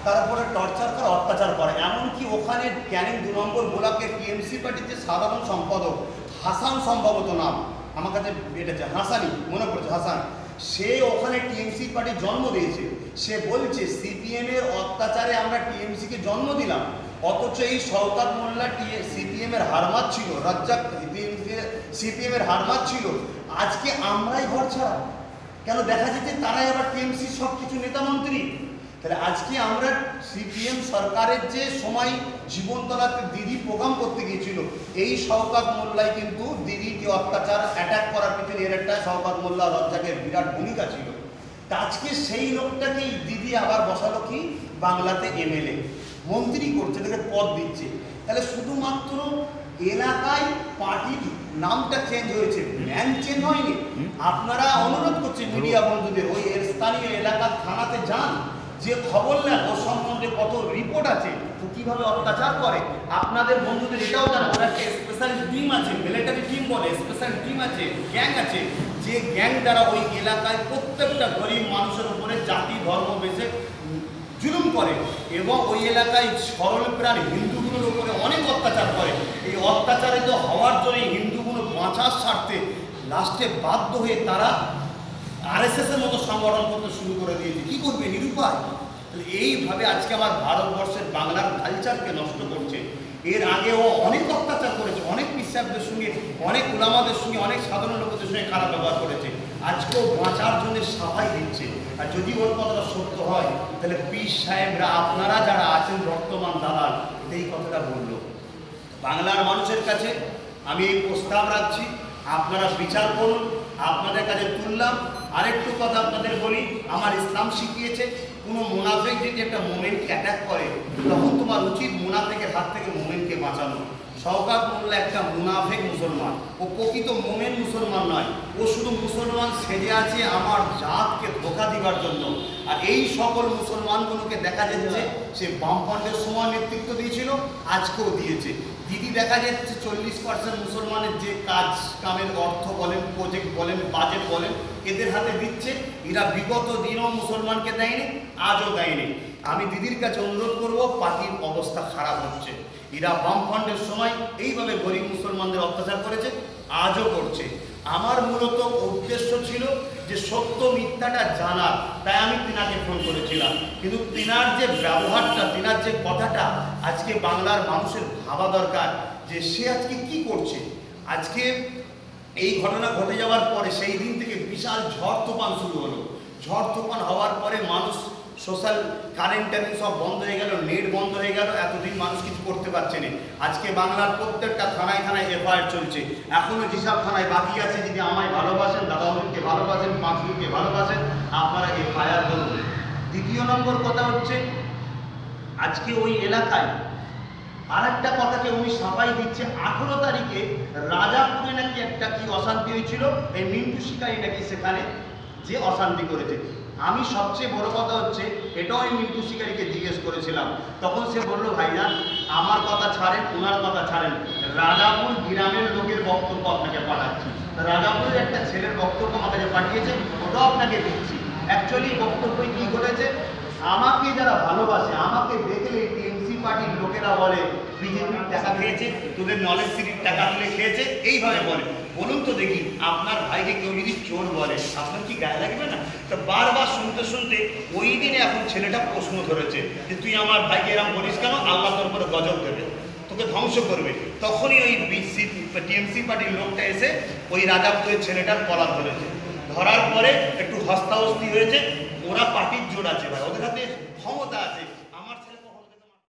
তারপরে টর্চার করে, অত্যাচার করে। এমনকি ওখানে ক্যানিং 2 নম্বর ব্লকের টিএমসি পার্টির যে সাধারণ সম্পাদক হাসান, সম্ভবত নাম, আমার কাছে এটা হাসানই মনে পড়ছে, হাসান, সে ওখানে টিএমসি পার্টি জন্ম দিয়েছে। সে বলছে সিপিএমের অত্যাচারে আমরা টিএমসিকে জন্ম দিলাম, অথচ এই শওকত মোল্লা সিপিএমের হারমাত ছিল, রাজ্জাক সিপিএমের হারমাত ছিল। আজকে আমরাই ঘর ছাড়া কেন? দেখা যাচ্ছে তারাই আবার টিএমসি সব কিছু নেতামন্ত্রী। তাহলে আজকে আমরা সিপিএম সরকারের যে সময় জীবনতলাতে দিদি প্রোগ্রাম করতে গিয়েছিল, এই শওকত মোল্লাই কিন্তু দিদিকে অত্যাচার অ্যাটাক করার পিছনে এর একটা শওকত মোল্লা রাজ্জাকের বিরাট ভূমিকা ছিল। তা আজকে সেই লোকটাকেই দিদি আবার বসালো কি বাংলাতে এমএলএ, মন্ত্রী করছে, তাকে পদ দিচ্ছে। তাহলে শুধুমাত্র এলাকায় পার্টির নামটা চেঞ্জ হয়েছে, ম্যান চেঞ্জ হয়নি। আপনারা অনুরোধ করছি মিডিয়া বন্ধুদের, ওই স্থানীয় এলাকার থানাতে যান, যে খবর নেন ওর সম্বন্ধে কত রিপোর্ট আছে, ও কীভাবে অত্যাচার করে। আপনাদের বন্ধুদের এটাও জানা, ওরা একটা স্পেশাল টিম আছে, মিলিটারি টিম বলে, স্পেশাল টিম আছে, গ্যাং আছে, যে গ্যাং দ্বারা ওই এলাকায় প্রত্যেকটা গরিব মানুষের উপরে জাতি ধর্ম বেশে জুলুম করে এবং ওই এলাকায় সরল প্রাণ হিন্দুগুলোর উপরে অনেক অত্যাচার করে। এই অত্যাচারিত হওয়ার জন্য হিন্দুগুলো বাঁচার স্বার্থে লাস্টে বাধ্য হয়ে তারা আরএসএসের মতো সংগঠন করতে শুরু করে দিয়েছে। কী করবে? নিরুপায়। এইভাবে আজকে আমার ভারতবর্ষের বাংলার কালচারকে নষ্ট করছে। এর আগেও অনেক অত্যাচার করেছে, অনেক পীর সাহেবদের সঙ্গে, অনেক উলামাদের সঙ্গে, অনেক সাধারণ লোকদের সঙ্গে খারাপ ব্যবহার করেছে। আজকেও বাঁচার জন্য সাফাই দিচ্ছে। আর যদি ওর কথাটা সত্য হয়, তাহলে পীর সাহেবরা, আপনারা যারা আছেন বর্তমান দালাল, এই কথাটা বললো। বাংলার মানুষের কাছে আমি এই প্রস্তাব রাখছি, আপনারা বিচার করুন। আপনাদের কাছে তুললাম। আরেকটু কথা আপনাদের বলি, আমার ইসলাম শিখিয়েছে কোনো মুনাফেক যদি একটা মোমেনকে অ্যাটাক করে, তখন তোমার উচিত মুনাফেকের হাত থেকে মোমেনকে বাঁচানো। শওকত মোল্লা একটা মুনাফেক মুসলমান, ও প্রকৃত মোমেন মুসলমান নয়, ও শুধু মুসলমান সেজে আছে আমার জাতকে ধোঁকা দিবার জন্য। আর এই সকল মুসলমানগুলোকে দেখা যাচ্ছে সে বামফ্রন্টের সময় নেতৃত্ব দিয়েছিল, আজকেও দিয়েছে। দিদি দেখা যাচ্ছে 40% মুসলমানের যে কাজ কামের অর্থ বলেন, প্রজেক্ট বলেন, বাজেট বলেন, এদের হাতে দিচ্ছে। এরা বিগত দিনও মুসলমানকে দেয়নি, আজও দেয়নি। আমি দিদির কাছে অনুরোধ করব, পার্টির অবস্থা খারাপ হচ্ছে। এরা বামফ্রন্টের সময় এইভাবে গরিব মুসলমানদের অত্যাচার করেছে, আজও করছে। আমার মূলত উদ্দেশ্য ছিল যে সত্য মিথ্যাটা জানার, তাই আমি তিনাকে ফোন করেছিলাম। কিন্তু তিনার যে ব্যবহারটা, তিনার যে কথাটা আজকে বাংলার মানুষের ভাবা দরকার যে সে আজকে কি করছে। আজকে এই ঘটনা ঘটে যাওয়ার পরে সেই দিন থেকে বিশাল ঝড় তুফান শুরু হলো। ঝড় তুফান হওয়ার পরে মানুষ সোশ্যাল কারেন্ট সব বন্ধ হয়ে গেল, নেট বন্ধ হয়ে গেল, এতদিন মানুষ কিছু করতে পারছে না। আজকে বাংলার প্রত্যেকটা থানায় থানায় এফআইআর চলছে। এখনও যেসব থানায় বাকি আছে, যদি আমায় ভালোবাসেন, দাদাকে ভালোবাসেন, পাঁচগুলোকে ভালোবাসেন, আপনারা এফআইআর করুন। দ্বিতীয় নম্বর কথা হচ্ছে, আজকে ওই এলাকায় আর একটা কথাকে উনি সাফাই দিচ্ছে, 18 তারিখে রাজাপুরে নাকি একটা কি অশান্তি হয়েছিল, এই মিন্টু শিকারী নাকি সেখানে যে অশান্তি করেছে। আমি সবচেয়ে বড় কথা হচ্ছে, এটাও আমি মিন্টু শিকারীকে জিজ্ঞেস করেছিলাম, তখন সে বলল, ভাইজান আমার কথা ছাড়েন, ওনার কথা ছাড়েন, রাজাপুর গ্রামের লোকের বক্তব্য আপনাকে পাঠাচ্ছি। রাজাপুরের একটা ছেলের বক্তব্য আমাকে পাঠিয়েছে, ওটাও আপনাকে দিচ্ছি। অ্যাকচুয়ালি বক্তব্যই কী ঘটেছে, আমাকে যারা ভালোবাসে, আমাকে দেখলে টিএমসি পার্টির লোকেরা বলে বিজেপির টাকা খেয়েছে, তোদের নলেজ সিটির টাকা তুলে খেয়েছে, এইভাবে বলে। বলুন তো দেখি, আপনার ভাইকে কেউ যদি চোর বলে, আপনার কি গায়ে লাগবে না? তো বারবার শুনতে শুনতে ওই দিনে এখন ছেলেটা প্রশ্ন ধরেছে যে তুই আমার ভাইকে এরকম বলিস কেন, আল্লাহ তোর উপরে গজব দেবে, তোকে ধ্বংস করবে। তখনই ওই টিএমসি পার্টির লোকটা এসে ওই রাজাপুরের ছেলেটার কলার ধরেছে। ধরার পরে একটু হস্তাহস্তি হয়েছে। ওরা পার্টির জোর আছে ভাই, ওদের হাতে ক্ষমতা আছে।